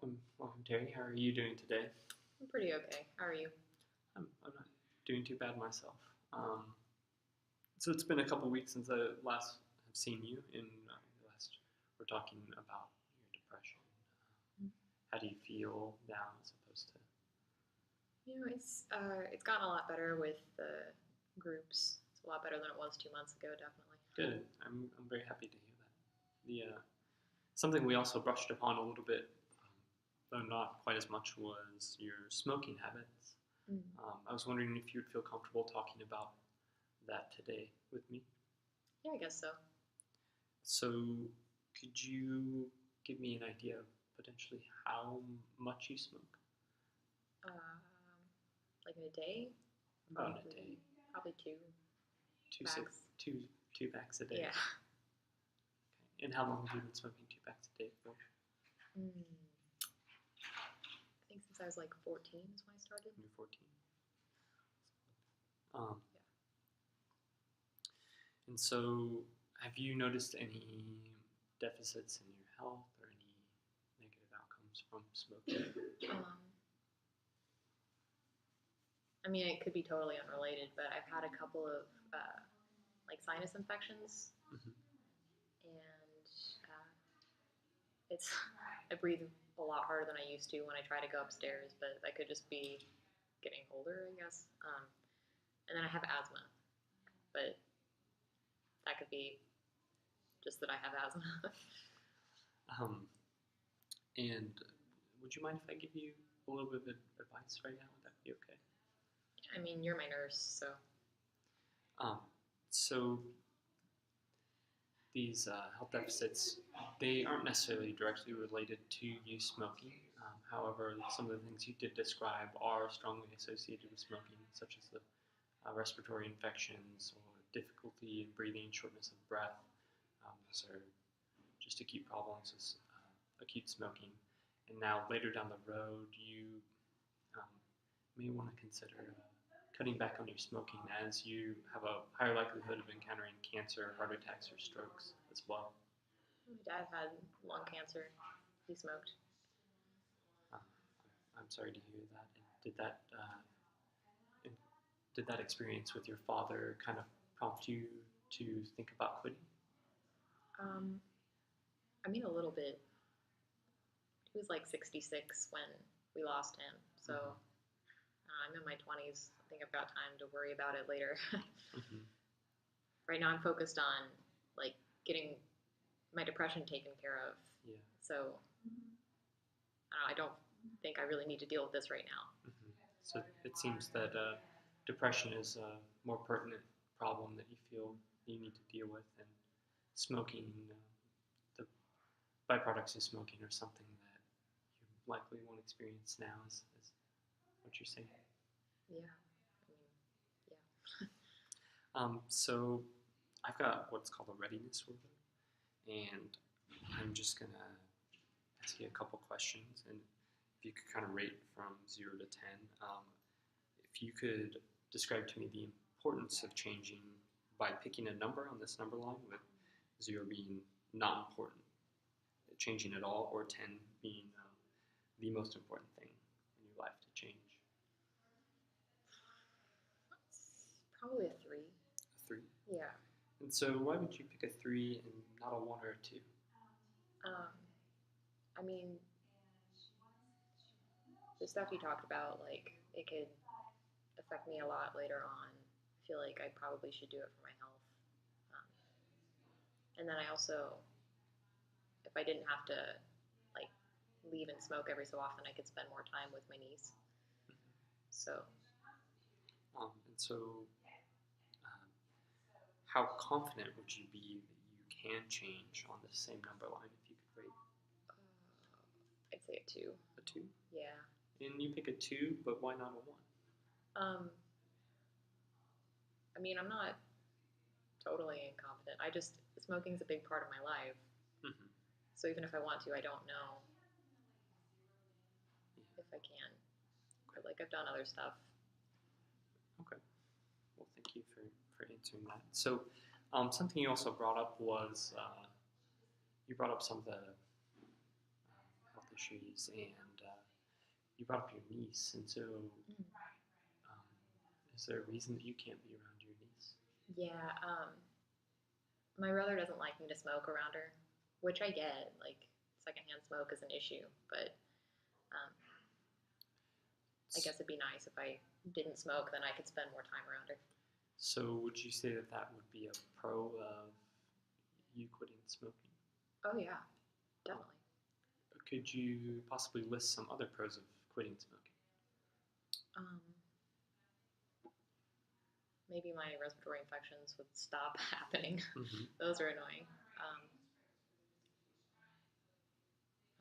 Welcome, Terry. How are you doing today? I'm pretty okay. How are you? I'm not doing too bad myself. So it's been a couple weeks since I last have seen you. In last, we're talking about your depression. How do you feel now, as opposed to? It's gotten a lot better with the groups. It's a lot better than it was 2 months ago, definitely. Good. I'm very happy to hear that. The something we also brushed upon a little bit, though not quite as much, was your smoking habits. Mm. I was wondering if you'd feel comfortable talking about that today with me. Yeah, I guess so. So, could you give me an idea of potentially how much you smoke? Um, like in a day, About a day, probably two two packs. two packs a day. Yeah. Okay. And how long have you been smoking 2 packs a day for? Mm. I think since I was like 14 is when I started. When you're 14. Um, And so, have you noticed any deficits in your health or any negative outcomes from smoking? Um, I mean, it could be totally unrelated, but I've had a couple of like sinus infections, Mhm. and it's I breathe a lot harder than I used to when I try to go upstairs, but that could just be getting older, I guess. And then I have asthma, but that could be just that I have asthma. Um, and would you mind if I give you a little bit of advice right now? Would that be okay? I mean, you're my nurse, so Um, so these health deficits, they aren't necessarily directly related to you smoking. However, some of the things you did describe are strongly associated with smoking, such as the respiratory infections or difficulty in breathing, shortness of breath. Those are just acute problems with acute smoking. And now, later down the road, you um, may want to consider cutting back on your smoking, as you have a higher likelihood of encountering cancer, heart attacks, or strokes as well. my dad had lung cancer. He smoked. Uh, I'm sorry to hear that. And did that experience with your father kind of prompt you to think about quitting? Um, I mean, a little bit. He was like 66 when we lost him, so I'm in my 20s. I think I've got time to worry about it later. Mm-hmm. Right now, I'm focused on like getting my depression taken care of. Yeah. So I don't think I really need to deal with this right now. Mm-hmm. So it seems that depression is a more pertinent problem that you feel you need to deal with, and smoking, the byproducts of smoking, are something that you likely won't experience now, is what you're saying. Yeah. I mean, yeah. So I've got what's called a readiness ruler, and I'm just gonna ask you a couple questions, and if you could kind of rate from 0 to 10, if you could describe to me the importance of changing by picking a number on this number line, with 0 being not important, changing at all, or 10 being the most important thing in your life to change. Probably a 3. A 3. Yeah. And so why would you pick a 3 and not a 1 or a 2? I mean, the stuff you talked about, like, it could affect me a lot later on. I feel like I probably should do it for my health. Um, and then I also, if I didn't have to, like, leave and smoke every so often, I could spend more time with my niece. So, And so, um, how confident would you be that you can change on the same number line if you could rate I'd say a 2. a 2? Yeah. And you pick a 2, but why not a 1? I mean, I'm not totally incompetent. Smoking's a big part of my life. Mm-hmm. So even if I want to, I don't know Yeah. if I can. But, like, I've done other stuff. Okay. Well, thank you for answering that. So, something you also brought up was you brought up some of the health issues, and you brought up your niece, and so um, is there a reason that you can't be around your niece? Yeah, my brother doesn't like me to smoke around her, which I get. Like, secondhand smoke is an issue, but um, I guess it'd be nice if I didn't smoke, then I could spend more time around her. So would you say that that would be a pro of you quitting smoking? Oh, yeah, definitely. Could you possibly list some other pros of quitting smoking? Um, Maybe my respiratory infections would stop happening. Mm-hmm. Those are annoying. I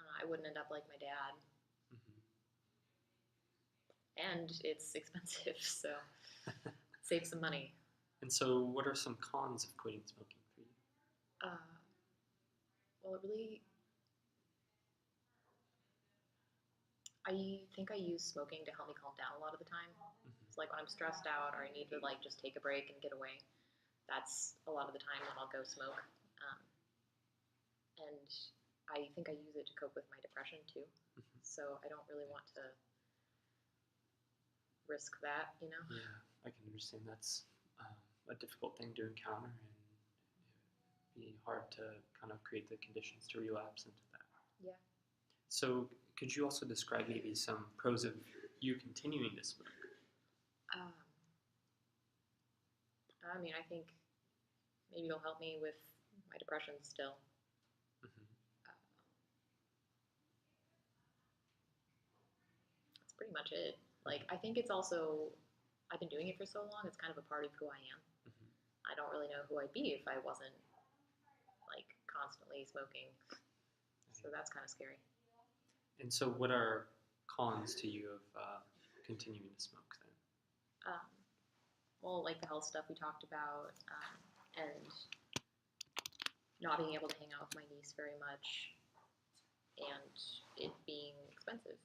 don't know, I wouldn't end up like my dad, Mm-hmm. and it's expensive, so save some money. And so, what are some cons of quitting smoking for you? Uh, well, it really, I think I use smoking to help me calm down a lot of the time. Mm-hmm. It's like when I'm stressed out or I need to like just take a break and get away. That's a lot of the time when I'll go smoke. Um, and I think I use it to cope with my depression too. Mm-hmm. So I don't really want to risk that, you know? Yeah, I can understand that's a difficult thing to encounter, and be hard to kind of create the conditions to relapse into that. Yeah. So, could you also describe maybe some pros of you continuing to smoke? Um, I mean, I think maybe it'll help me with my depression still. Mm-hmm. Uh, that's pretty much it. Like, I think it's also, I've been doing it for so long, it's kind of a part of who I am. Mm-hmm. I don't really know who I'd be if I wasn't, like, constantly smoking. So that's kind of scary. And so, what are cons to you of continuing to smoke then? Um, well, like the health stuff we talked about, and not being able to hang out with my niece very much, and it being expensive.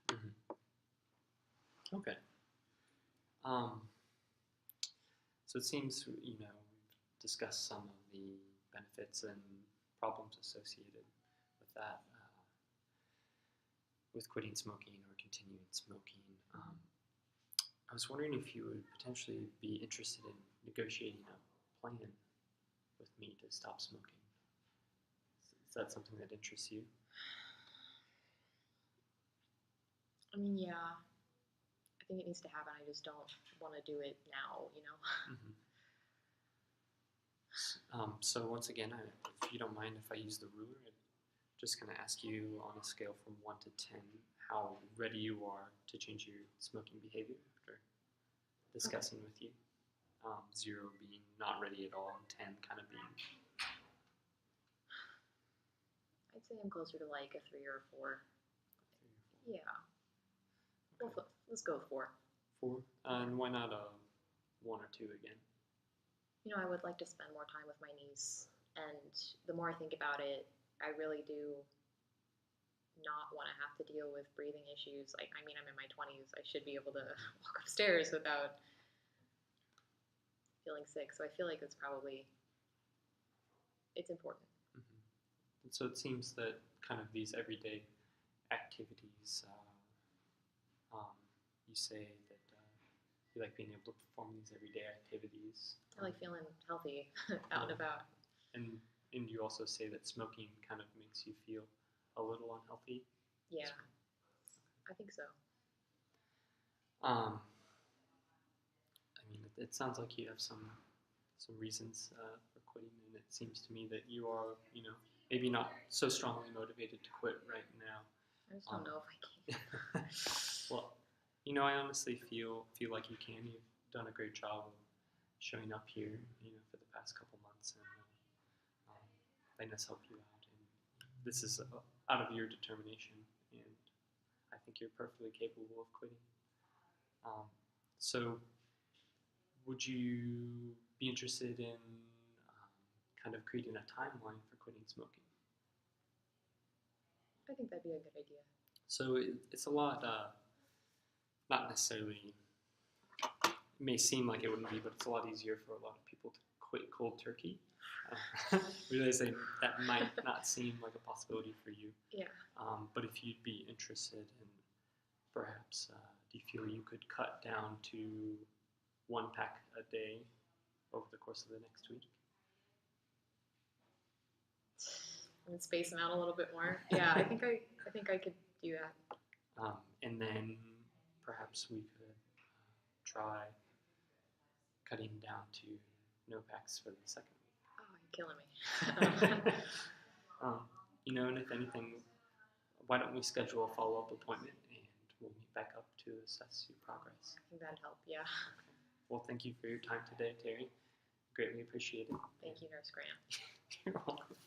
Mm-hmm. Okay. Um, so it seems we've discussed some of the benefits and problems associated with that, with quitting smoking or continuing smoking. I was wondering if you would potentially be interested in negotiating a plan with me to stop smoking. Is that something that interests you? I mean, yeah, I think it needs to happen. I just don't want to do it now, you know? Mm-hmm. So once again, if you don't mind if I use the ruler, I'm just going to ask you on a scale from 1 to 10 how ready you are to change your smoking behavior after discussing with you. 0 being not ready at all, and 10 kind of being. I'd say I'm closer to like a 3 or 4. Yeah. Okay. Let's go with 4. 4? And why not 1 or 2 again? You know, I would like to spend more time with my niece, and the more I think about it, I really do not want to have to deal with breathing issues. Like, I mean, I'm in my 20s. I should be able to walk upstairs without feeling sick. So I feel like it's important. Mm-hmm. And so it seems that kind of these everyday activities, you say that you like being able to perform these everyday activities. I like feeling healthy out and about. And you also say that smoking kind of makes you feel a little unhealthy. Yeah, I think so. Um, I mean, it sounds like you have some reasons for quitting, and it seems to me that you are, maybe not so strongly motivated to quit right now. I just don't know if I can. Well, I honestly feel like you can. You've done a great job of showing up here, for the past couple months, and letting us help you out. And this is out of your determination, and I think you're perfectly capable of quitting. So, would you be interested in kind of creating a timeline for quitting smoking? I think that'd be a good idea. So it's a lot, not necessarily, it may seem like it wouldn't be, but it's a lot easier for a lot of people to quit cold turkey. Realize that might not seem like a possibility for you. Yeah. but if you'd be interested in perhaps, do you feel you could cut down to 1 pack a day over the course of the next week? And space them out a little bit more. Yeah, I think I could do that. And then perhaps we could try cutting down to no packs for the second Oh, you're killing me. week. And if anything, why don't we schedule a follow-up appointment and we'll meet back up to assess your progress. I think that'd help. Yeah. Okay. Well, thank you for your time today, Terry. Greatly appreciate it. Thank you, Nurse Grant. You're welcome.